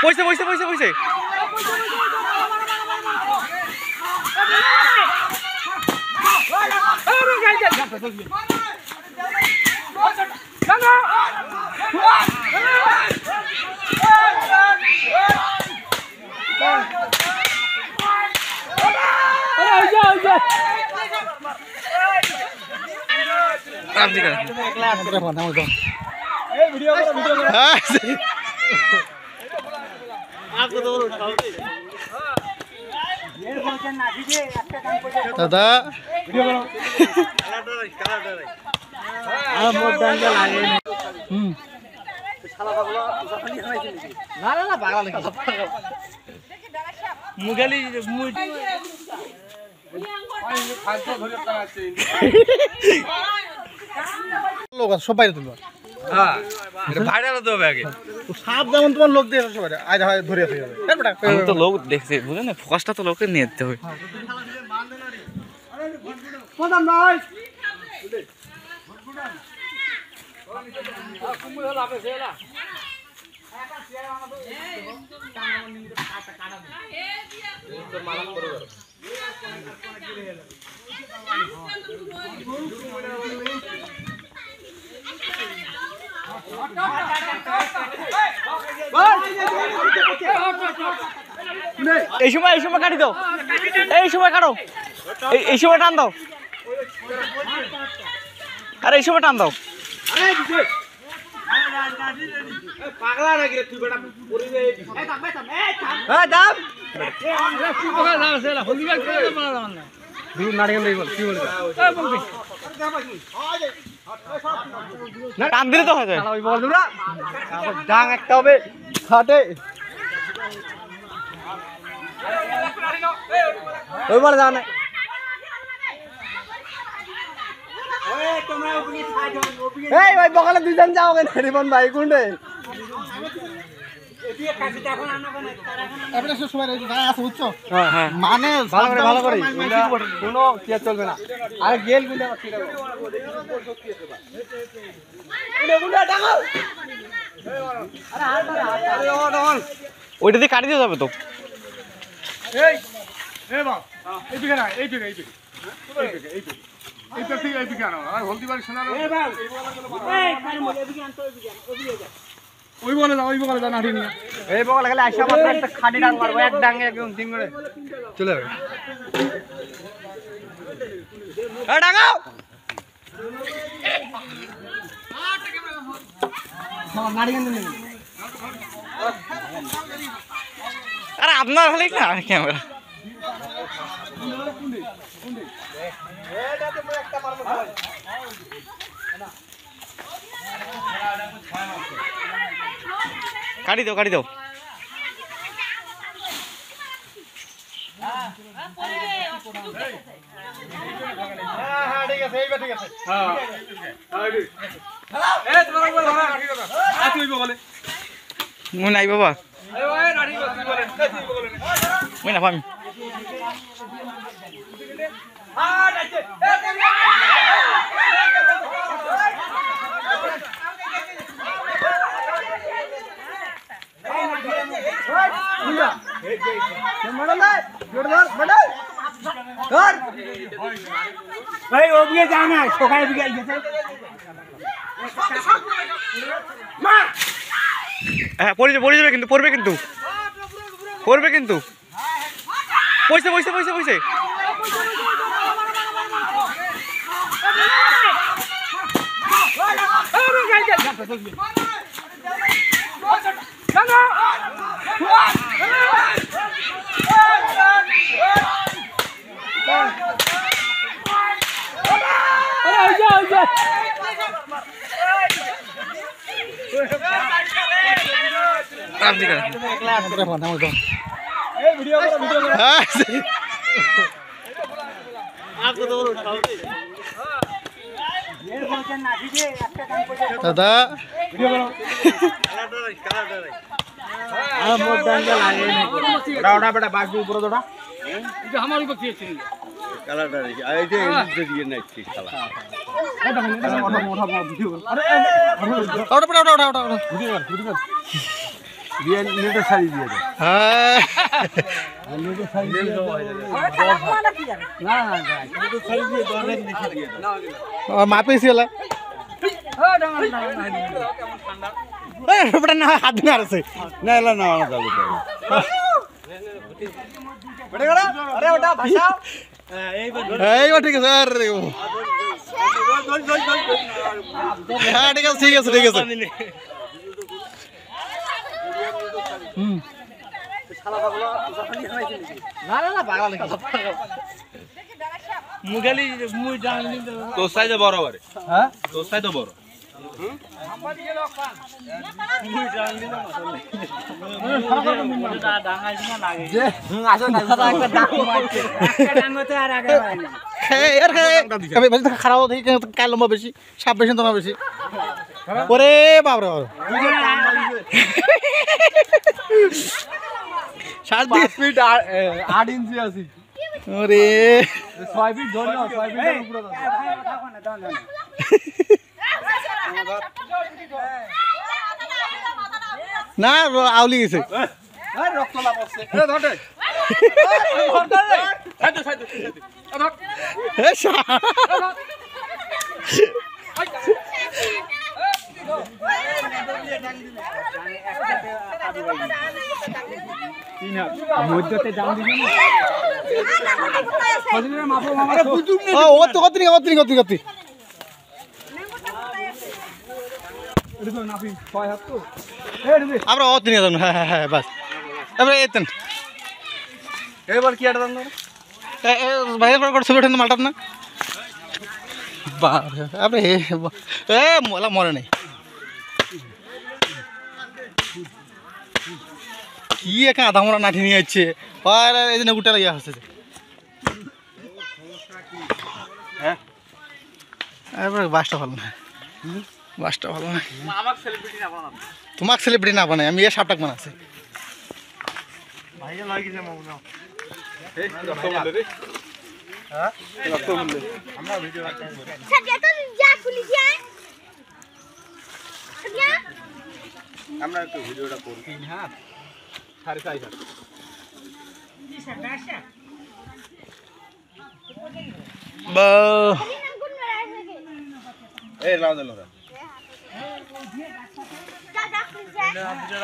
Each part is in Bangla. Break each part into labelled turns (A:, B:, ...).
A: পয়সা পয়সা পয়সা পয়সা দাদা মুগালি লোক সবাই তুলবা ভাইরাল হতে হবে আগে সাপ যেমন তোমার লোক দিয়ে সবাই আয় হয় ধরে আসতে হবে আমি তো লোক দেখছি বুঝলেন না ফোকাসটা তো লোকে নিয়ে যেতে হবে এই সময় কাটি দাও এই সময় কাটো এই সময় টান দাও আরে এই সময় টান দাও পাগলা নাকি রে তুই বেটা পড়ি রে এই দাম এই দাম তুই পাগলা না সেলা হলদি গাল করে মারা দাম না দুই নারিকেল দেই বল কি বলছ এই বলবি না টান দিলে তো হয়ে যায় ওই বল দুরা ডাং একটা হবে খাটে ওই বল জানে এই তোমরা ওপি খাই যাও ওপি এই ভাই বকালে দুইজন যাও কেন রিবন ভাই কোনডে এদিকে কাছে এখন আনা কোন আপনি সময় রইছে না আছে বুঝছো হ্যাঁ হ্যাঁ মানে ভালো করে কোনো কি চলবে না আর গেল গুলো কি রাখো গুলো ডাঙো আরে আরে অন ওইটা দিয়ে কাটি দিতে হবে তো এই এই বাপ এই দিকে না এই দিকে এই ঠিক এই দিকে আনো আর হলদি বাড়ি শোনা এই বাপ এই কার মধ্যে এদিকে আনতো ওদিকে যা ওই বলে যা নাঠি নিয়ে এই বলে গেলে আইসা মাত্র একটা খাডি ডাং মারবো এক ডাঙে একদম তিন করে চলে যাবে এই ডাঙাও নাড়ি কেন নিন আরে আপনার হলে না ক্যামেরা এটাতে পুরো একটা মারবো কাটি দাও হ্যাঁ ঠিক আছে এইবার ঠিক আছে হ্যাঁ এই তোমার বল ধরা কাটি দাও আ তুই বলে মুই নাই বাবা এই ওই নাড়ি বসি বলে তুই বলে মুই না পামি হ্যাঁ যাচ্ছে ভাই ও বিয়ে যায় না সকালে দিকে গেছে হ্যাঁ পড়ে যাবে কিন্তু পড়বে কিন্তু পয়সা পয়সা পয়সা পয়সা দাদা বেটা বাঘ উপরে দৌড়া আমার কালারটা দিয়ে নাচছি খেলা দিয়ে নেটের শাড়ি দিয়ে দে।
B: হ্যাঁ
A: নেটের শাড়ি দিয়ে দাও। না না নেটের শাড়ি দিয়ে 10 লাখ লিখে দিয়ে দাও।
B: মাপেছি এলা না হাত না আছে
A: না এলা না না যাবে তো। বড় গড়া আরে ওটা ভাষা
B: এইবার ঠিক আছে আরে হ্যাঁ ঠিক আছে ঠিক আছে ঠিক আছে
A: না না না পাগল নাকি মুগালি মুই জানি তো সাইজ বড় বড় হ্যাঁ তো সাইজ বড়
B: খারাপ কাল লম্বা বেশি সাপ বেশি তোমার বেশি ওরে বাবরে 5 ফিট 8 ইঞ্চি আছে ওরে 6 ফিট ধরে 6 ফিটের উপরে না আউলি গেছে
A: রক্ত লাভ আছে ধরে মধ্যতে দাম দিবি
B: আমরা অত নিয়ে যাবো হ্যাঁ হ্যাঁ হ্যাঁ বাস এবারে এতেন
A: এবার কি আটা দাম
B: বাইরে করে ছবি ওঠেন মালটার না আপনি এ মোলা মরে নেই কি এখানে আধা মোড়া নাঠি নিয়ে যাচ্ছে এই জন্য গুটা লাগিয়ে আসছে
A: হ্যাঁ
B: এবার বাসটা ভালো না বাসটা ভালো না
A: আমাকে সেলিব্রিটি না বানাবো
B: তোমাকে সেলিব্রিটি না বানাই আমি এ সাপটাক বানাচ্ছি
A: ভাইয়া লাগি যে মামু নাও এই রক্ত বলে রে হ্যাঁ রক্ত বলে আমরা ভিডিও রাখতে
C: সাথে তো যা খুলি যায় সাথে
A: আমরা একটু ভিডিওটা করব হ্যাঁ 4.5 হাত
B: বা
A: এই লাও দে লোরা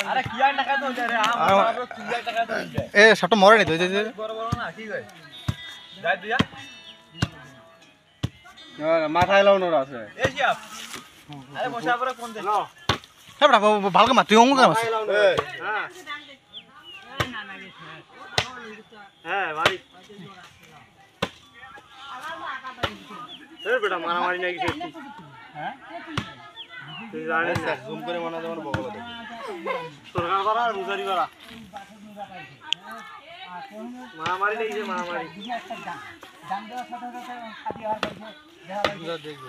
A: আরে কি আর টাকা দাও রে আমরা 3000 টাকা দাও
B: এ সাপটা মরে নি তো
A: বড় বড় না কি কই যাই দিয়া মাথায় লাউনো আছে এই শিয়াপ আরে বসা পরে কোন দে নাও
B: হ্যাঁ ভালো করে তুই অঙ্গ মাছ
A: হ্যাঁ হ্যাঁ ভাই এই বেটা মারামারি নাই কিছু হ্যাঁ তুই জানিস না জুম করে মানা যেমন বগল দে সরকার বাড়া আর মুজারি বাড়া মারামারি নাই যে মারামারি দাম দেওয়ার সাথে সাথে খাদি আর দেখবো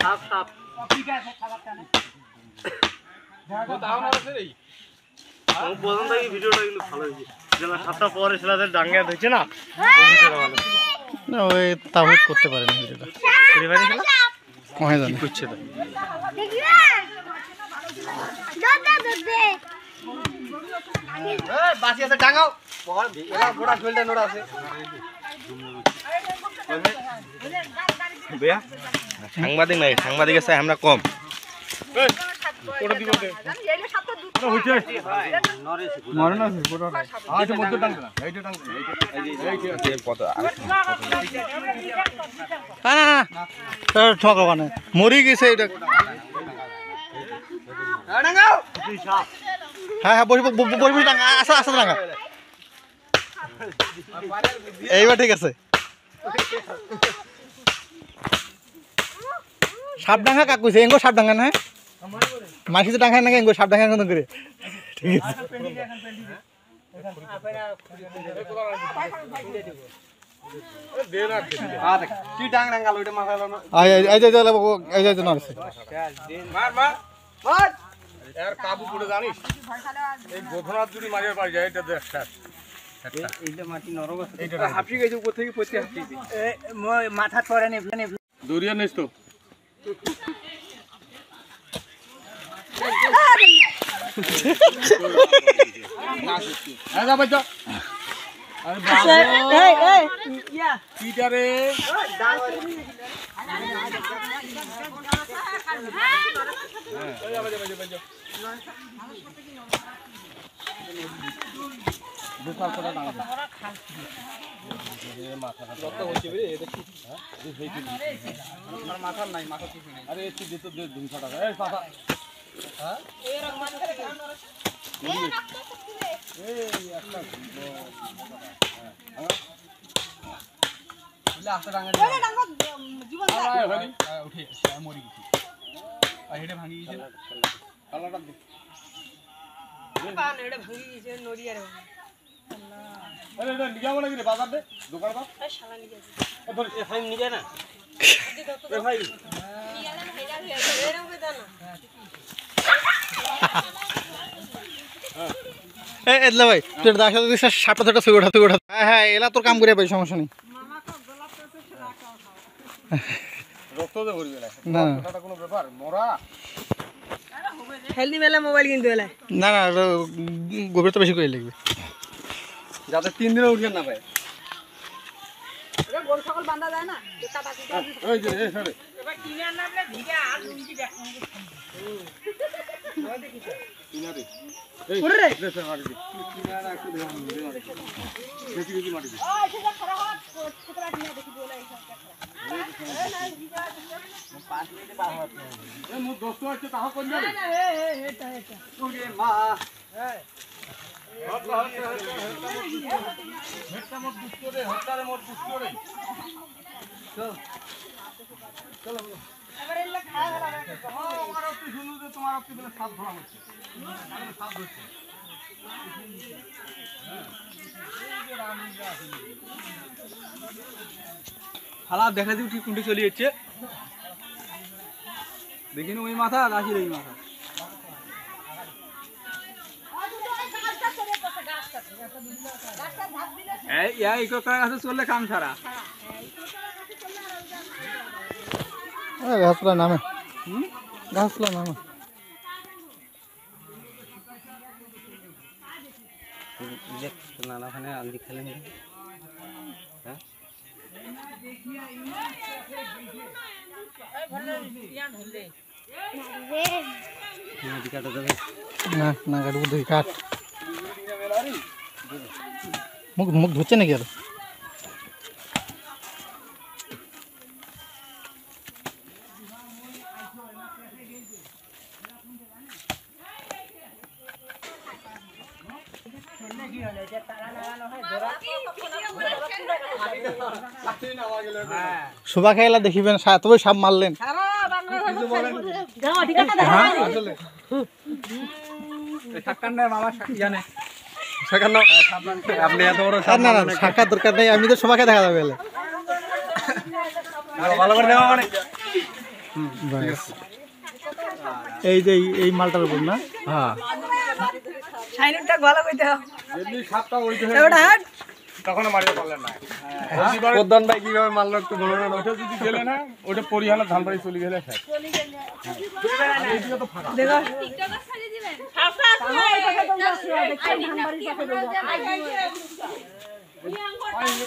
A: সাপ সাপ ঠিক আছে খাবারটা না দাও না আছে রে ও পছন্দ এই ভিডিওটা কিন্তু ভালো হয়েছে যেটা সাতটা পরে ছেলেদের ডাঙ্গা হয়েছে না
B: না ওই তাও করতে পারে না ভিডিওটা
A: রে ভাই খেলা
B: কহে জানি
A: করছে তো
C: দেখি দাদা দে
A: এই বাসি আছে ডাঙ্গাও বল এলা গোড়া ঝোলটা নোড়া আছে বেয়া সাংবাদিক নাই সাংবাদিক আছে আমরা কম কোটা দিব দে এইলে সাতটা দুধ হইছে মরে না কোটা আচ্ছা মধ্য টাং না এইটা টাং এইটা কত
B: না না ঠকা মানে মরি গেছে এটা
A: ডাঙ্গাও দুই সাপ
B: হ্যাঁ হ্যাঁ বসবি ডাঙ্গা আসা আসা ডাঙ্গা এইবার ঠিক আছে সাপ ডাঙ্গা কাক কইছে এঙ্গো সাপ ডাঙ্গা না মাছি ডাঙ্গা না এঙ্গো সাপ ডাঙ্গা কোন করে ঠিক আছে
A: কি ডাং ডাঙ্গাল ওইটা মাথায় লানো
B: এই যে না
A: মার মার মার यार काबू पड़े জানিস এই গোধনার জুড়ি মারিয়ে পার যায় এটা দেখ স্যার এইটা মাটি নরম আছে এটা হাফি গেছে উপর থেকে পড়তে হাফিছে এ মাথা পড়ে নে দরিয়া নেস তো
B: যা বাচ্চা আরে বাবা কিটা রে মাথার নাই মাথা কিছু নেই আরে একটু দিতে দে 200 টাকা এই পাপা হ্যাঁ এই রকম মাছ করে ধান এই একটা আস্তে ডাঙ্গা জীবন উঠে মরি গেছি আর হেডে ভাঙি গেছে কালাটা দেখ পান হেডে ভাঙি গেছে নড়ি আর আল্লাহ আরে এটা নিয়া বলে কি বাজার দে দোকান বা এই শালা নিয়ে যাচ্ছে এ ধর এ ফাইন নিয়ে না এ ভাই এরকম দাও না
D: এ এদলা ভাই তুই দেখা তো সাপটা ধরটা ছবি ওঠা হ্যাঁ হ্যাঁ এলা তোর কাম করে পাই সমস্যা নেই
B: রক্ত দে ভরবে
D: না
B: এটা কোনো ব্যাপার মরা
E: হেলদি মেলা মোবাইল কিনতে হলে
D: না না গভীরতা বেশি করে লাগবে
B: যাতে 3 দিনে উঠে না পায়
E: এটা গরু ছাগল বাঁধা যায় না যেটা বাকি
B: ওই যে এই সরে
E: এবার কিনে আনলে ভিজা আর লুঙ্গি দেখ
B: কিনারে এই ওরে রে মাটি দি কিনারে একটু দেখি দেখি মাটি দি
E: ওই সেটা খরা হওয়া ছোটরা কিনে দেখি বলে এই সব
B: এ মু দোস্ত আছে তাহ কোন যাবে
E: এটা
B: ওরে মা হেডটা মোট দুষ্ট রে হটারে মোট দুষ্ট রে চল চলো
E: এবারে এলে খাওয়া হবে
B: আমার আপনি শুনু যে তোমার আপনি বলে সাপ ধরা হচ্ছে সাপ ধরছে হালা দেখা দিও ঠিক কোনটা চলে যাচ্ছে দেখিন ওই মাথা গাছের এই মাথা এই কোকা গাছে চললে কাম ছাড়া
D: গাছগুলো নামে গাছগুলো নামে
A: নানাখানে আন্দি খেলেন হ্যাঁ
D: না না কাটবো দেখি কাট মুখ মুখ ধরছে নাকি আর শোভা খেলা দেখিবেন তবে সাপ মারলেন না না সাক্ষাৎ দরকার নেই আমি তো শোভাকে দেখা যাবে এই যে এই মালটার উপর না হ্যাঁ
E: শাইনুরটা গলা কইতে হবে
B: যদি সাপটা ওইতে
E: ওটা হাট
B: তখন মারিতে পারলেন না প্রধান ভাই কিভাবে মারলো একটু বলো না ওটা যদি গেলে না ওটা পরিহালা ধান বাড়ি চলে গেলে শেষ এইদিকে তো ফাঁকা
E: দেখো
C: টিকটকার ছাড়ি দিবেন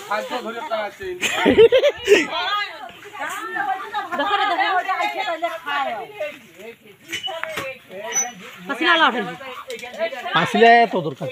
B: খাদ্য ধরে আছে
D: পাঁচিলে তো দরকার